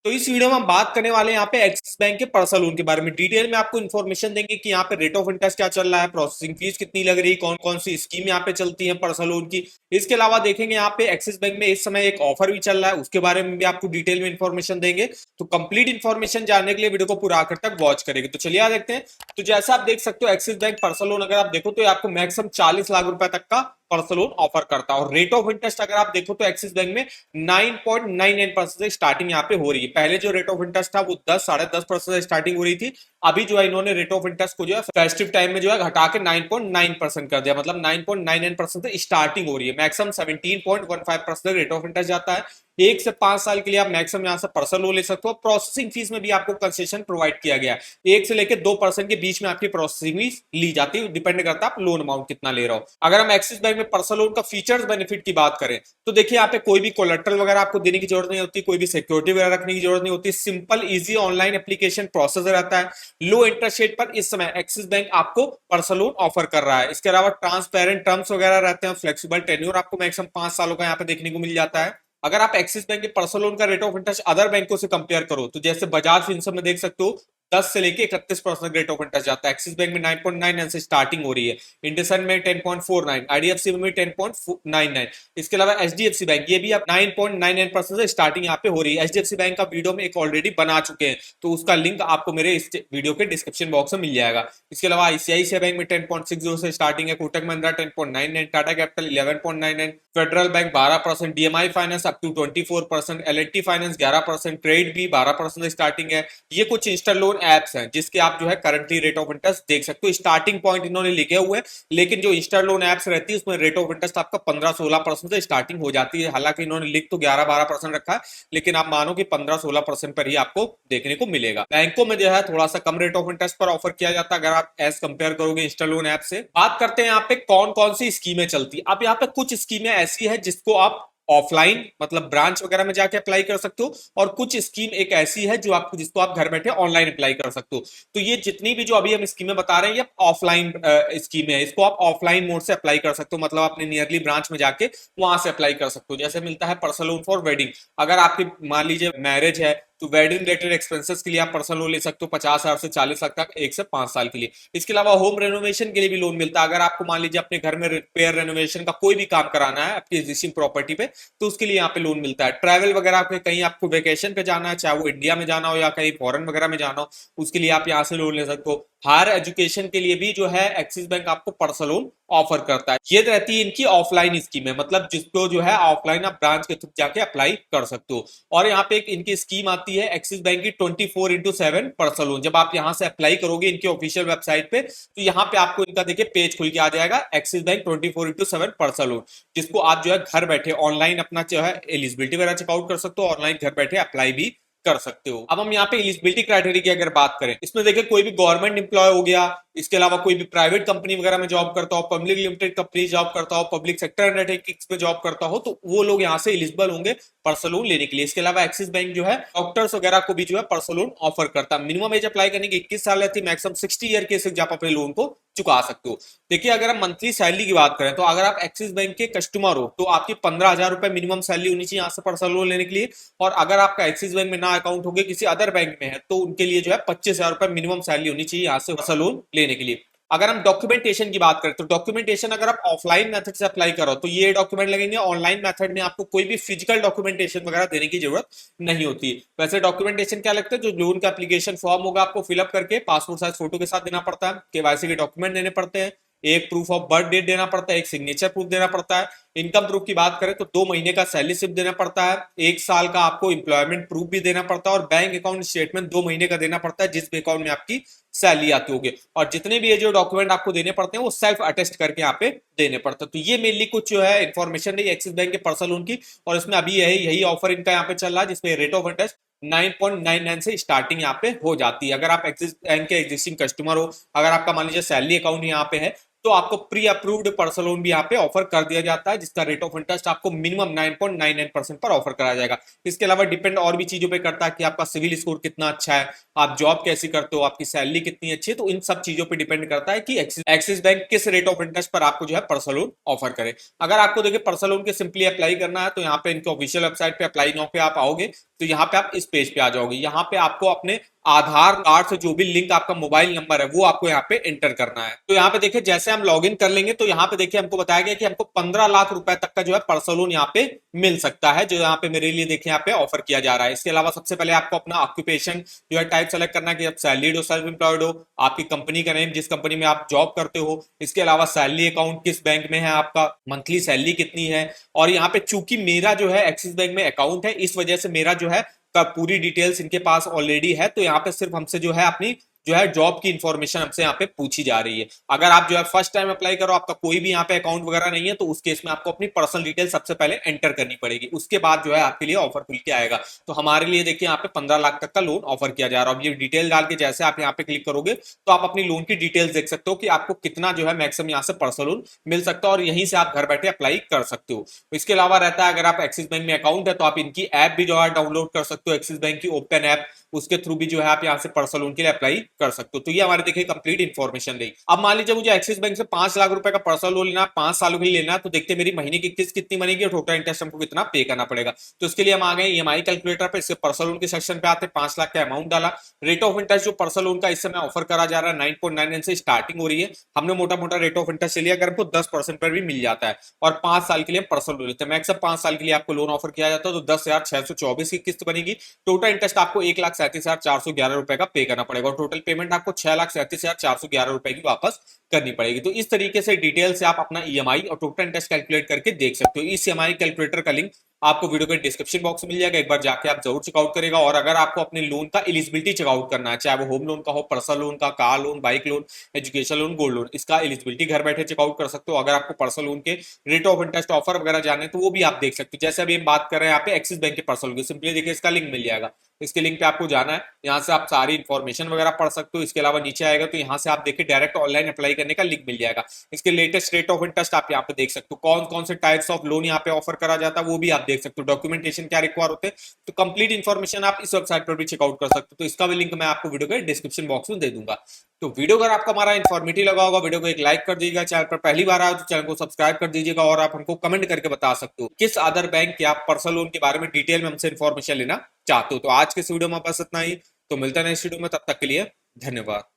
तो इस वीडियो में हम बात करने वाले हैं यहाँ पे एक्सिस बैंक के पर्सनल लोन के बारे में। डिटेल में आपको इन्फॉर्मेशन देंगे कि यहाँ पे रेट ऑफ इंटरेस्ट क्या चल रहा है, प्रोसेसिंग फीस कितनी लग रही है, कौन कौन सी स्कीम यहाँ पे चलती है पर्सनल लोन की। इसके अलावा देखेंगे यहाँ पे एक्सिस बैंक में इस समय एक ऑफर भी चल रहा है, उसके बारे में भी आपको डिटेल में इन्फॉर्मेशन देंगे। तो कंप्लीट इन्फॉर्मेशन जानने के लिए वीडियो को पूरा आखिर तक वॉच करेंगे। तो चलिए आ देखते हैं। तो जैसा आप देख सकते हो एक्सिस बैंक पर्सनल लोन अगर आप देखो तो आपको मैक्सिमम 40 लाख रुपए तक का पर्सनल लोन ऑफर करता है। और रेट ऑफ इंटरेस्ट अगर आप देखो तो एक्सिस बैंक में 9.99% से स्टार्टिंग यहाँ पे हो रही है। पहले जो रेट ऑफ इंटरेस्ट था वो 10 साढ़े 10% से स्टार्टिंग हो रही थी। अभी जो है इन्होंने रेट ऑफ इंटरेस्ट को जो है फेस्टिव टाइम में जो है घटा के 9.9% कर दिया, मतलब 9.99% से स्टार्टिंग हो रही है। मैक्सिमम 17.15% रेट ऑफ इंटरेस्ट जाता है। 1 से 5 साल के लिए आप मैक्सिमम यहाँ से पर्सनल लोन ले सकते हो। प्रोसेसिंग फीस में भी आपको कंसेशन प्रोवाइड किया गया है। 1 से लेकर 2% के बीच में आपकी प्रोसेसिंग फीस ली जाती है, डिपेंड करता है आप लोन अमाउंट कितना ले रहे हो। अगर हम एक्सिस बैंक में पर्सनल लोन का फीचर्स बेनिफिट की बात करें तो देखिए यहाँ पे कोई भी कोलेट्रल वगैरह आपको देने की जरूरत नहीं होती, कोई भी सिक्योरिटी वगैरह रखने की जरूरत नहीं होती। Simple easy online application process रहता है। लो इंटरेस्ट रेट पर इस समय एक्सिस बैंक आपको पर्सनल लोन ऑफर कर रहा है। इसके अलावा ट्रांसपेरेंट टर्म्स वगैरह रहते हैं। फ्लेक्सिबल टेन्योर आपको मैक्सिमम 5 सालों का यहाँ पे देखने को मिल जाता है। अगर आप एक्सिस बैंक के पर्सनल लोन का रेट ऑफ इंटरेस्ट अदर बैंकों से कंपेयर करो तो जैसे बजाज फिनसर्व में देख सकते हो 10 से लेके 31% रेट ऑफ इंटरेस्ट जाता है। एक्सिस बैंक में 9.99 से स्टार्टिंग हो रही है। इंडसन में 10.49, आईडीएफसी में 10.99। इसके अलावा एचडीएफसी बैंक ये भी अब 9.99% से स्टार्टिंग यहाँ पे हो रही है। एचडीएफसी बैंक का वीडियो में एक ऑलरेडी बना चुके हैं, तो उसका लिंक आपको मेरे इस वीडियो के डिस्क्रिप्शन बॉक्स में मिल जाएगा। इसके अलावा आईसीआईसीआई बैंक में 10.60 से स्टार्टिंग है। Kotak Mahindra 10.99, Tata Capital 11.99, Federal Bank 12%, DMI Finance up to 24%, LNT Finance 11%, trade भी 12% से स्टार्टिंग है। ये कुछ इंस्टा लोन एप्स हैं जिसके आप जो है करंटली रेट ऑफ इंटरेस्ट देख सकते हो। स्टार्टिंग पॉइंट इन्होंने लिखे हुए हैं, लेकिन जो इंस्टा लोन एप्स रहती है उसमें रेट ऑफ इंटरेस्ट आपका 15-16% से स्टार्टिंग हो जाती है। हालांकि इन्होंने लिख तो 11-12% रखा है, लेकिन आप मानो कि 15-16% पर ही आपको देखने को मिलेगा। बैंकों में जो है थोड़ा सा कम रेट ऑफ इंटरेस्ट पर ऑफर किया जाता है अगर आप एज कंपेयर करोगे इंस्टा लोन ऐप से। बात करते हैं यहाँ पे कौन कौन सी स्कीमें चलती है। अब यहाँ पे कुछ स्कीमें ऐसी है जिसको आप ऑफलाइन मतलब ब्रांच वगैरह में जाके अप्लाई कर सकते हो, और कुछ स्कीम एक ऐसी है जो आपको जिसको आप घर बैठे ऑनलाइन अप्लाई कर सकते हो। तो ये जितनी भी जो अभी हम स्कीमें बता रहे हैं ये ऑफलाइन स्कीम है। इसको आप ऑफलाइन मोड से अप्लाई कर सकते हो, मतलब अपने नियरली ब्रांच में जाके वहां से अप्लाई कर सकते हो। जैसे मिलता है पर्सनल लोन फॉर वेडिंग। अगर आपकी मान लीजिए मैरिज है तो वेडिंग रिलेटेड एक्सपेंसेस के लिए आप पर्सनल लोन ले सकते हो 50,000 से 40 लाख तक 1 से 5 साल के लिए। इसके अलावा होम रेनोवेशन के लिए भी लोन मिलता है। अगर आपको मान लीजिए अपने घर में रिपेयर रेनोवेशन का कोई भी काम कराना है आपकी एग्जिस्टिंग प्रॉपर्टी पे, तो उसके लिए यहाँ पे लोन मिलता है। ट्रैवल वगैरह पे कहीं आपको वेकेशन पे जाना है, चाहे वो इंडिया में जाना हो या कहीं फॉरेन वगैरह में जाना हो, उसके लिए आप यहाँ से लोन ले सकते हो। हायर एजुकेशन के लिए भी जो है एक्सिस बैंक आपको पर्सनल लोन ऑफर करता है। ये रहती है इनकी ऑफलाइन स्कीम है, मतलब जिसको जो है ऑफलाइन आप ब्रांच के थ्रू जाके अप्लाई कर सकते हो। और यहाँ पे एक इनकी स्कीम आती है एक्सिस बैंक की 24x7 पर्सनल लोन। जब आप यहाँ से अप्लाई करोगे इनके ऑफिशियल वेबसाइट पे तो यहाँ पे आपको इनका देखिए पेज खुल के आ जाएगा axis bank 24x7 personal loan, जिसको आप जो है घर बैठे ऑनलाइन अपना जो है एलिजिबिलिटी वगैरह चेकआउट कर सकते हो, ऑनलाइन घर बैठे अप्लाई भी कर सकते हो। अब हम यहाँ पे एलिजिबिलिटी क्राइटेरिया की अगर बात करें, इसमें देखिए कोई भी गवर्नमेंट एम्प्लॉय हो गया, इसके अलावा कोई भी प्राइवेट कंपनी वगैरह में जॉब करता हो, पब्लिक लिमिटेड कंपनी जॉब करता हो, पब्लिक सेक्टर अंडरटेकिंग्स में जॉब करता हो, तो वो लोग यहाँ से एलिजिबल होंगे पर्सनल लोन लेने के लिए। इसके अलावा एक्सिस बैंक जो है डॉक्टर्स वगैरह को भी जो है पर्सनल लोन ऑफर करता है। मिनिमम एज अप्लाई करने की 21 साल रहती है, मैक्सिमम 60 ईयर के आप अपने लोन को चुका सकते हो। देखिए अगर हम मंथली सैलरी की बात करें तो अगर आप एक्सिस बैंक के कस्टमर हो तो आपकी 15,000 रुपए मिनिमम सैलरी होनी चाहिए यहाँ से पर्सनल लोन लेने के लिए। और अगर आपका एक्सिस बैंक में ना अकाउंट हो गया किसी अदर बैंक में है तो उनके लिए जो है 25,000 रुपए मिनिमम सैलरी होनी चाहिए यहाँ से पर्सनल लोन लेने के लिए। अगर हम डॉक्यूमेंटेशन की बात करें तो डॉक्यूमेंटेशन अगर आप ऑफलाइन मेथड से अप्लाई करो तो ये डॉक्यूमेंट लगेंगे। ऑनलाइन मेथड में आपको कोई भी फिजिकल डॉक्यूमेंटेशन वगैरह देने की जरूरत नहीं होती। वैसे डॉक्यूमेंटेशन क्या लगता है, जो लोन का एप्लीकेशन फॉर्म होगा आपको फिलअप करके पासपोर्ट साइज फोटो के साथ देना पड़ता है, केवाईसी के डॉक्यूमेंट देने पड़ते हैं, एक प्रूफ ऑफ बर्थ डेट देना पड़ता है, एक सिग्नेचर प्रूफ देना पड़ता है। इनकम प्रूफ की बात करें तो 2 महीने का सैलरी स्लिप देना पड़ता है, 1 साल का आपको इंप्लॉयमेंट प्रूफ भी देना पड़ता है, और बैंक अकाउंट स्टेटमेंट 2 महीने का देना पड़ता है जिस भी अकाउंट में आपकी सैलरी आती होगी। और जितने भी ये जो डॉक्यूमेंट आपको देने पड़ते हैं वो सेल्फ अटेस्ट करके यहाँ पे देने पड़ते हैं। तो ये मेनली कुछ जो है इन्फॉर्मेशन रही एक्सिस बैंक के पर्सनल लोन की। और इसमें अभी यही ऑफर इनका यहाँ पे चल रहा है जिसमें रेट ऑफ इंटरेस्ट 9.99 से स्टार्टिंग यहाँ पे हो जाती है। अगर आप एक्सिस बैंक के एग्जिस्टिंग कस्टमर हो, अगर आपका मान लीजिए सैलरी अकाउंट यहाँ पे है, तो आपको प्री अप्रूव्ड पर्सनल लोन भी यहाँ पे ऑफर कर दिया जाता है जिसका रेट ऑफ इंटरेस्ट आपको मिनिमम 9.99% पर ऑफर कराया जाएगा। इसके अलावा डिपेंड और भी चीजों पे करता है कि आपका सिविल स्कोर कितना अच्छा है, आप जॉब कैसी करते हो, आपकी सैलरी कितनी अच्छी है, तो इन सब चीजों पे डिपेंड करता है कि एक्सिस बैंक किस रेट ऑफ इंटरेस्ट पर आपको जो है पर्सनल लोन ऑफर करे। अगर आपको देखिए पर्सनल लोन के सिंपली अप्लाई करना है तो यहाँ पे इनके ऑफिशियल वेबसाइट पे अप्लाई नाउ पे आप आओगे तो यहाँ पे आप इस पेज पे आ जाओगे। यहाँ पे आपको अपने आधार कार्ड से जो भी लिंक आपका मोबाइल नंबर है वो आपको यहाँ पे एंटर करना है। तो यहाँ पे देखिए जैसे हम लॉगिन कर लेंगे तो यहाँ पे देखिए हमको बताया गया कि हमको 15 लाख रुपए तक का जो है पर्सनल लोन यहाँ पे मिल सकता है, जो यहाँ पे मेरे लिए देखिए यहाँ पे ऑफर किया जा रहा है। इसके अलावा सबसे पहले आपको अपना ऑक्यूपेशन जो है टाइप सेलेक्ट करना है कि आप सैलरीड हो, सेल्फ एम्प्लॉयड हो, आपकी कंपनी का नेम, जिस कंपनी में आप जॉब करते हो। इसके अलावा सैलरी अकाउंट किस बैंक में है, आपका मंथली सैलरी कितनी है। और यहाँ पे चूंकि मेरा जो है एक्सिस बैंक में अकाउंट है, इस वजह से मेरा जो है का पूरी डिटेल्स इनके पास ऑलरेडी है। तो यहाँ पे सिर्फ हमसे जो है अपनी जो है जॉब की इंफॉर्मेशन हमसे यहाँ पे पूछी जा रही है। अगर आप जो है फर्स्ट टाइम अप्लाई करो, आपका कोई भी यहाँ पे अकाउंट वगैरह नहीं है, तो उस केस में आपको अपनी पर्सनल डिटेल सबसे पहले एंटर करनी पड़ेगी। उसके बाद जो है आपके लिए ऑफर खुल के आएगा। तो हमारे लिए देखिए यहाँ पे 15 लाख तक का लोन ऑफर किया जा रहा है। अब ये डिटेल डाल के जैसे आप यहाँ पे क्लिक करोगे तो आप अपनी लोन की डिटेल्स देख सकते हो कि आपको कितना जो है मैक्सिमम यहाँ से पर्सनल लोन मिल सकता है, और यहीं से आप घर बैठे अप्लाई कर सकते हो। इसके अलावा रहता है अगर आप एक्सिस बैंक में अकाउंट है तो आप इनकी ऐप भी जो है डाउनलोड कर सकते हो, एक्सिस बैंक की ओपन ऐप, उसके थ्रू भी जो है आप यहाँ से पर्सनल लोन के लिए अप्लाई कर सकते हो। तो ये हमारे देखिए कंप्लीट इन्फॉर्मेशन रही। अब मान लीजिए मुझे एक्सिस बैंक से 5 लाख रुपए का पर्सनल लोन लेना है, 5 सालों के लिए लेना है, तो देखते मेरी महीने की किस्त कितनी बनेगी और टोटल इंटरेस्ट हमको कितना पे करना पड़ेगा। तो इसके लिए हम आ गए ईएमआई कैलकुलेटर पे, इससे पर्सनल लोन के सेक्शन पे आते 5 लाख का अमाउंट डाला। रेट ऑफ इंटरेस्ट जो पर्सनल लोन का इस समय ऑफर करा जा रहा है 9.99 से स्टार्टिंग हो रही है। हमने मोटा मोटा रेट ऑफ इंटरेस्ट लिया, अगर हमको 10% पर भी मिल जाता है, और 5 साल के लिए पर्सनल लोन लेते हैं। मैक्सिमम 5 साल के लिए आपको लोन ऑफर किया जाता है, तो 10,624 की किस्त बनेगी। टोटल इंटरेस्ट आपको 1,37,411 रुपए का पे करना पड़ेगा, और टोटल पेमेंट आपको 6,37,411 रुपए की वापस करनी पड़ेगी। तो इस तरीके से डिटेल से आप अपना ईएमआई और टोटल इंटरेस्ट कैलकुलेट करके देख सकते हो। इस ईएमआई कैलकुलेटर का लिंक आपको वीडियो के डिस्क्रिप्शन बॉक्स में मिल जाएगा, एक बार जाके आप जरूर चेकआउट करेगा। और अगर आपको अपने लोन का एलिजिबिलिटी चेकआउट करना है, चाहे वो होम लोन का हो, पर्सनल लोन का, car loan, bike loan, education loan, gold loan, इसका एलिजिबिलिटी घर बैठे चेकआउट कर सकते हो। अगर आपको पर्सनल लोन के रेट ऑफ इंटरेस्ट ऑफर वगैरह जाने तो वो भी आप देख सकते हो। जैसे अभी हम बात कर रहे हैं यहाँ पे एक्सिस बैंक के पर्सनल लोन की, सिंपली देखिए इसका लिंक मिल जाएगा, इसके लिंक पे आपको जाना है, यहाँ से आप सारी इन्फॉर्मेशन वगैरह पढ़ सकते हो। इसके अलावा नीचे आएगा तो यहाँ से आप देखिए डायरेक्ट ऑनलाइन अप्लाई करने का लिंक मिल जाएगा। इसके लेटेस्ट रेट ऑफ इंटरेस्ट आप यहाँ पे देख सकते हो, कौन कौन से टाइप्स ऑफ लोन यहाँ पे ऑफर करा जाता है वो भी आप देख सकते हो, डॉक्यूमेंटेशन क्या रिक्वायर होते हैं। तो कंप्लीट इन्फॉर्मेशन आप इस वेबसाइट पर भी चेकआउट कर सकते हो। तो इसका भी लिंक मैं आपको वीडियो के डिस्क्रिप्शन बॉक्स में दे दूंगा। तो वीडियो अगर आपका हमारा इन्फॉर्मेटिव लगा होगा, वीडियो को एक लाइक कर दीजिएगा, चैनल पर पहली बार आए तो चैनल को सब्सक्राइब कर दीजिएगा, और आप हमको कमेंट करके बता सकते हो किस अदर बैंक के आप पर्सनल लोन के बारे में डिटेल में हमसे इन्फॉर्मेशन लेना चाहते हो। तो आज के इस वीडियो में बस इतना ही, तो मिलता है नेक्स्ट वीडियो में, तब तक के लिए धन्यवाद।